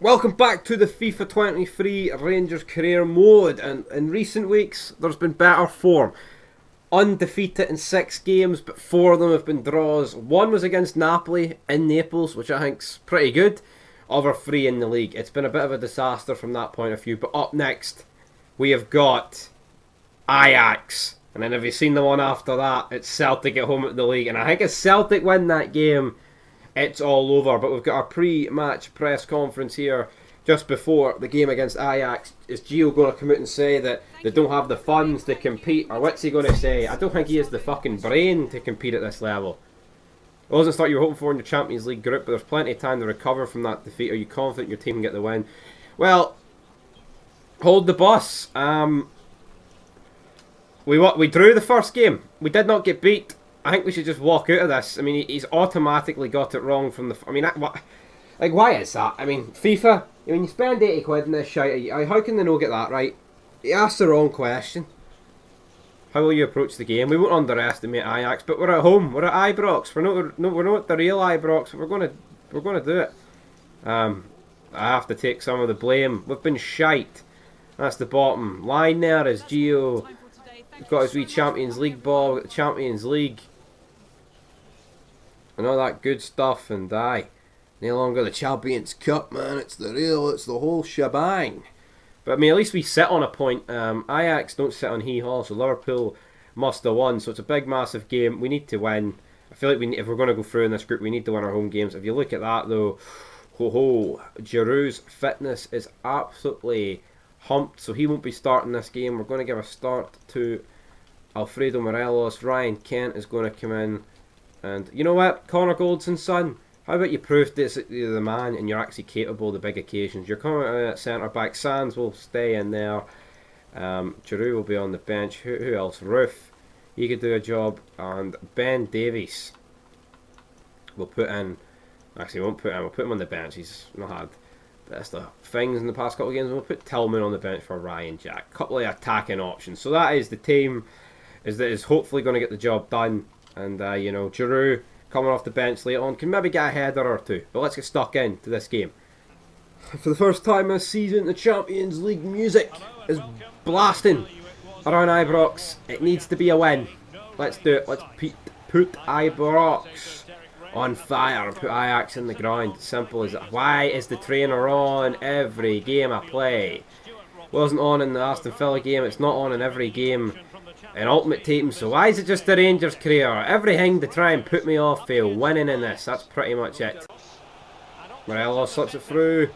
Welcome back to the FIFA 23 Rangers career mode, and in recent weeks there's been better form. Undefeated in 6 games, but 4 of them have been draws. One was against Napoli in Naples, which I think's pretty good. Other 3 in the league. It's been a bit of a disaster from that point of view. But up next, we have got Ajax. And then have you seen the one after that? It's Celtic at home at the league. And I think if Celtic win that game, it's all over. But we've got our pre-match press conference here just before the game against Ajax. Is Gio going to come out and say that they don't have the funds to compete? Or what's he going to say? I don't think he has the fucking brain to compete at this level. It wasn't what you were hoping for in your Champions League group, but there's plenty of time to recover from that defeat. Are you confident your team can get the win? Well, hold the bus. We drew the first game. We did not get beat. I think we should just walk out of this. I mean, he's automatically got it wrong from the... I mean, why is that? I mean, FIFA, I mean, you spend 80 quid in this shite. How can they not get that right? He asked the wrong question. How will you approach the game? We won't underestimate Ajax, but we're at home. We're at Ibrox. We're not the real Ibrox. We're gonna do it. I have to take some of the blame. We've been shite. That's the bottom line. There is Gio. We've got his wee Champions League ball. We've got the Champions League and all that good stuff. And no longer the Champions Cup, man. It's the whole shebang. But I mean, at least we sit on a point. Ajax don't sit on hee-haw, so Liverpool must have won. So it's a big, massive game. We need to win. I feel like if we're going to go through in this group, we need to win our home games. If you look at that, though, Giroud's fitness is absolutely humped, so he won't be starting this game. We're going to give a start to Alfredo Morelos. Ryan Kent is going to come in. And you know what? Connor Goldson's son, how about you prove this you're the man and you're actually capable of the big occasions? You're coming out at centre back. Sands will stay in there. Giroud will be on the bench. Who else? Roof. He could do a job. And Ben Davies we'll put in. Actually, we won't put him. We'll put him on the bench. He's not had the best of things in the past couple of games. We'll put Tillman on the bench for Ryan Jack. Couple of attacking options. So that is the team. That is hopefully going to get the job done. And you know, Giroud coming off the bench later on can maybe get a header or two. But let's get stuck into this game. For the first time this season, the Champions League music is blasting around Ibrox. It needs to be a win. Let's do it. Let's put Ibrox on fire and put Ajax in the ground. Simple as that. Why is the trainer on every game I play? Wasn't on in the Aston Villa game. It's not on in every game in Ultimate Team. So why is it just the Rangers career? Everything to try and put me off fail. Winning in this. That's pretty much it. Morelos slips it through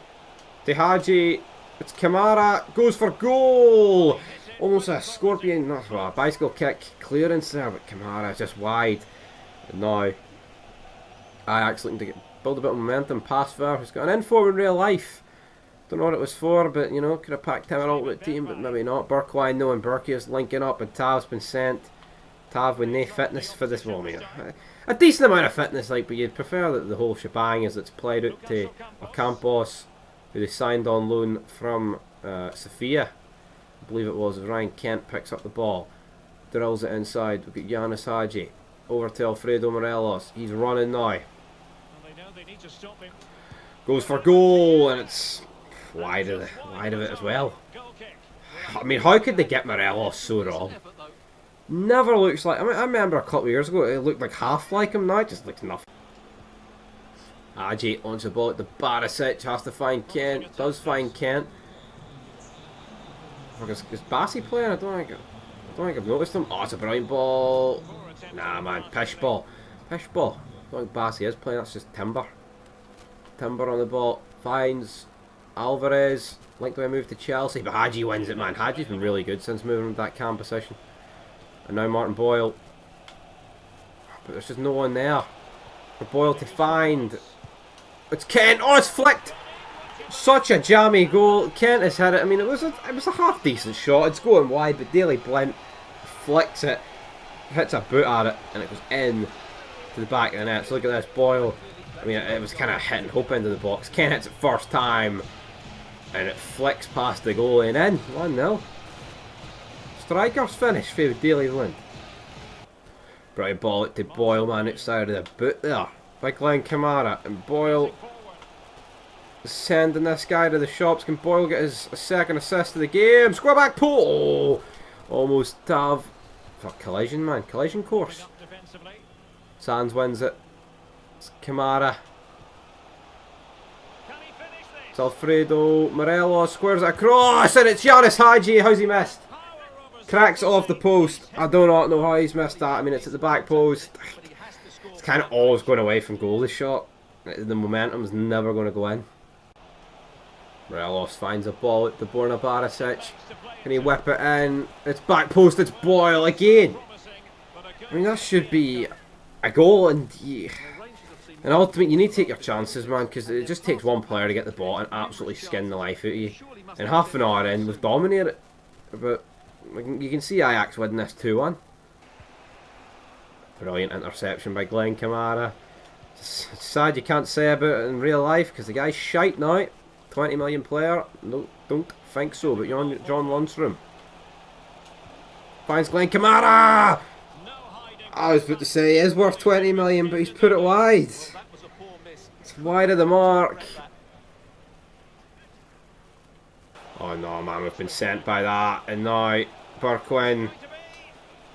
to Hadji. It's Kamara. Goes for goal. Almost a scorpion. Not a bicycle kick clearance there, but Kamara just wide. And now Ajax looking to build a bit of momentum. Pass there. He's got an in-form in real life. Don't know what it was for, but you know, could have packed him an Ultimate Team, but maybe not. Burkline, no, and Burkey is linking up, and Tav's been sent. Tav with no fitness for this one, man. A decent amount of fitness, like, but you'd prefer that the whole shebang is it's played out to Ocampos, who they signed on loan from Sofia. I believe it was. Ryan Kent picks up the ball, drills it inside. We've got Yanis Hadji over to Alfredo Morelos. He's running now. Goes for goal, and it's wide of it as well. I mean, how could they get Morelos so wrong? Never looks like... I mean, I remember a couple of years ago, it looked like half like him. Now it just looks nothing. Hadji launches the ball at the Barisic, has to find Kent, does find Kent. Is Bassi playing? I don't think I've noticed him. Oh, it's a brilliant ball. Nah, man, pish ball. Pish ball. I don't think Bassi is playing, that's just Timber. Timber on the ball, finds Alvarez, linked to a move to Chelsea, but Hadji wins it, man. Hadji's been really good since moving to that cam position. And now Martin Boyle. But there's just no one there for Boyle to find. It's Kent. Oh, it's flicked. Such a jammy goal. Kent has had it. I mean, it was a half decent shot. It's going wide, but Daley Blind flicks it, hits a boot at it, and it goes in to the back of the net. So look at this, Boyle. I mean, it was kind of hitting hope into the box. Kent hits it first time, and it flicks past the goalie and in. 1-0. Striker's finish for Daley Blind. Brilliant ball to Boyle, man, outside of the boot there. Big line Kamara, and Boyle sending this guy to the shops. Can Boyle get his second assist of the game? Square back pull! Almost have for collision, man. Collision course. Sands wins it. It's Kamara. It's Alfredo. Morelos squares it across, and it's Yanis Hadji. How's he missed? Cracks it off the post. I do not know how he's missed that. I mean, it's at the back post. It's kind of always going away from goal, this shot. The momentum's never going to go in. Morelos finds a ball at the Borna Barisic. Can he whip it in? It's back post, it's Boyle again. I mean, that should be a goal, and ultimately you need to take your chances, man, because it just takes one player to get the ball and absolutely skin the life out of you. And half an hour in, we've dominated it. But you can see Ajax winning this 2-1. Brilliant interception by Glenn Kamara. It's sad you can't say about it in real life, because the guy's shite now. 20 million player? No, don't think so, but John Lundstrom finds Glenn Kamara! I was about to say he is worth 20 million, but he's put it wide. It's wide of the mark. Oh no, man, we've been sent by that. And now, Burquin,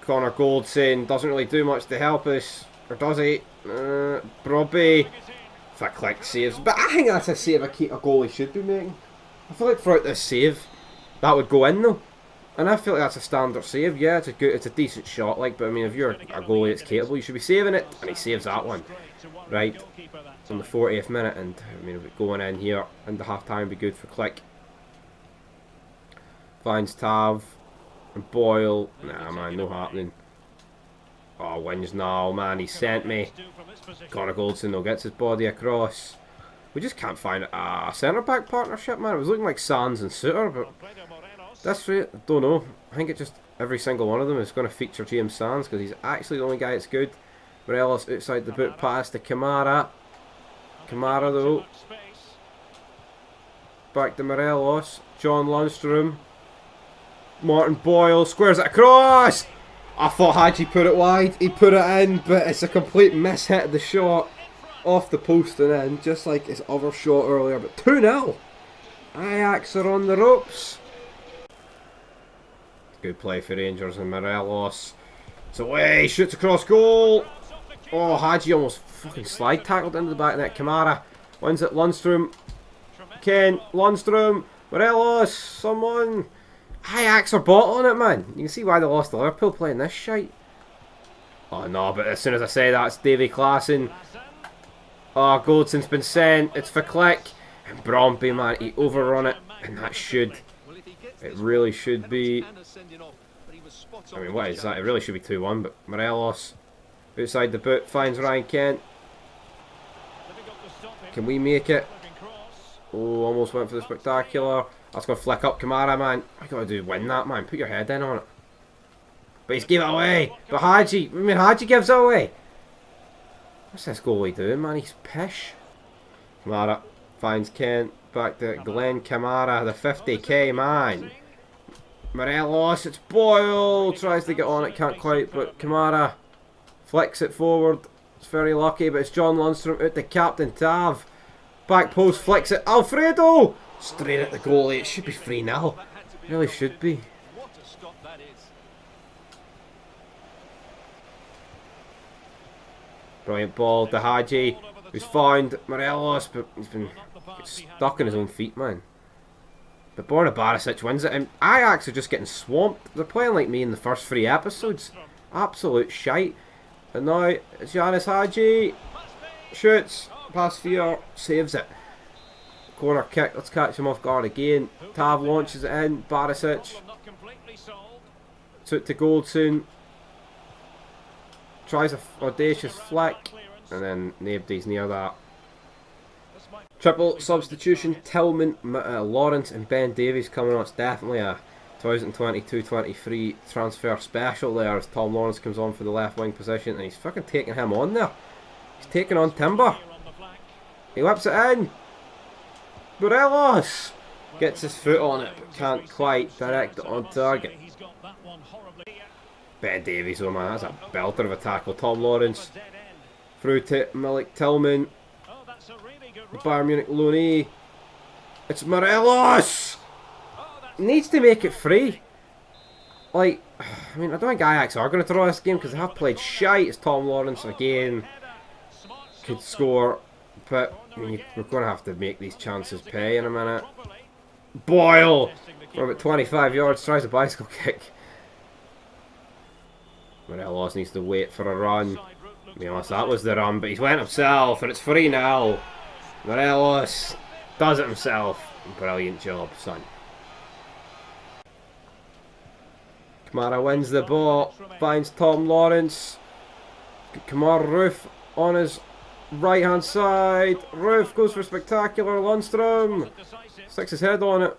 Connor Goldson doesn't really do much to help us. Or does he? Brobby. If I click saves. But I think that's a save a goalie should be making. I feel like throughout this save, that would go in though. And I feel like that's a standard save. Yeah, it's a decent shot, like, but I mean, if you're a goalie that's capable, you should be saving it. And he saves that one. Right. On the 40th minute, and I mean, going in here in the half time would be good for Click. Finds Tav and Boyle. Nah, man, no happening. Oh, wins now, man. He sent me. Connor Goldson though gets his body across. We just can't find a centre back partnership, man. It was looking like Sands and Suter, but that's right. I don't know. I think it just every single one of them is going to feature James Sands because he's actually the only guy that's good. Morelos outside the boot pass to Kamara. Kamara though. Back to Morelos. John Lundstrom. Martin Boyle squares it across. I thought Hadji put it wide. He put it in, but it's a complete miss-hit of the shot off the post and in, just like his other shot earlier. But 2-0. Ajax are on the ropes. Good play for Rangers and Morelos. It's away. Shoots across goal. Oh, Hadji almost fucking slide tackled into the back of net. Kamara wins it. Lundstrom. Ken. Lundstrom. Morelos. Someone. Ajax are bottling it, man. You can see why they lost to Liverpool playing this shite. Oh no, but as soon as I say that, it's Davy Klaassen. Oh, Goldson's been sent. It's for Click. And Bromby, man, he overrun it. And that should. It really should be. I mean, what is that? It really should be 2-1, but Morelos outside the boot finds Ryan Kent. Can we make it? Oh, almost went for the spectacular. That's going to flick up Kamara, man. What you got to do? Win that, man. Put your head in on it. But he's gave it away. But Hadji, I mean, Hadji gives it away. What's this goalie doing, man? He's pish. Kamara finds Kent. Back to Glenn Kamara, the 50k man. Morelos, it's Boyle. Tries to get on it, can't quite. But Kamara flicks it forward. It's very lucky, but it's John Lundstrom out to Captain Tav. Back post, flicks it. Alfredo! Straight at the goalie. It should be 3-0. Really should be. Brilliant ball to Hadji, who's found Morelos, but he's been stuck in his own feet, man. But Borna Barisic wins it, and Ajax are just getting swamped. They're playing like me in the first 3 episodes. Absolute shite. And now it's Yanis Hadji. Shoots. Pass fear. Saves it. Corner kick. Let's catch him off guard again. Tav launches it in. Barisic. Took to Goldson. Tries a audacious flick. And then nobody's near that. Triple substitution. Tillman, Lawrence and Ben Davies coming on. It's definitely a 2022-23 transfer special there as Tom Lawrence comes on for the left wing position. And he's fucking taking him on there. He's taking on Timber. He whips it in. Morelos gets his foot on it but can't quite direct it on target. Ben Davies, oh man, that's a belter of a tackle. Tom Lawrence through to Malik Tillman. Bayern Munich loanee It's Morelos! Needs to make it free. Like, I mean, I don't think Ajax are going to draw this game because they have played shite. It's Tom Lawrence again. Could score, but I mean, we're going to have to make these chances pay in a minute. Boyle! From about 25 yards, tries a bicycle kick. Morelos needs to wait for a run. To be honest, that was the run, but he's went himself, and it's free now. Morelos does it himself. Brilliant job, son. Kamara wins the ball, finds Tom Lawrence. Kamara Roof on his right hand side. Roof goes for spectacular. Lundstrom sticks his head on it.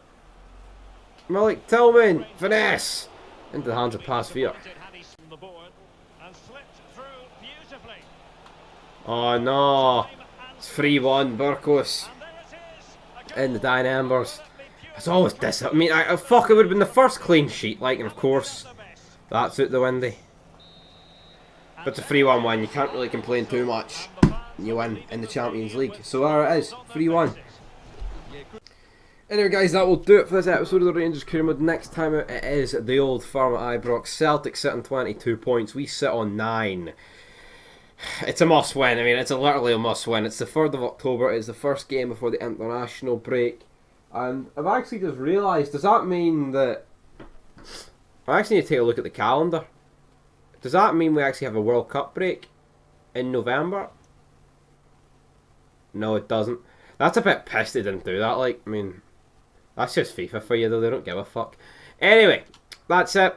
Malik Tillman, finesse into the hands of Pasveer. Oh no, it's 3-1. Burgos in the dying embers. It's always this. I mean, fuck, it would have been the first clean sheet, like, and of course, that's out the window. But it's a 3-1 win, you can't really complain too much. You win in the Champions League. So there it is, 3-1. Anyway guys, that will do it for this episode of the Rangers Career Mode. Next time out, it is the old firm at Ibrox. Celtic sit on 22 points, we sit on 9. It's a must win, I mean, it's literally a must win. It's the 3rd of October, it's the first game before the international break. And I've actually just realised, does that mean that... I actually need to take a look at the calendar. Does that mean we actually have a World Cup break in November? No, it doesn't. That's a bit pissed they didn't do that, like, I mean... That's just FIFA for you though, they don't give a fuck. Anyway, that's it.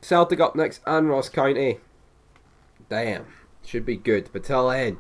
Celtic up next and Ross County. Damn, should be good. But till then...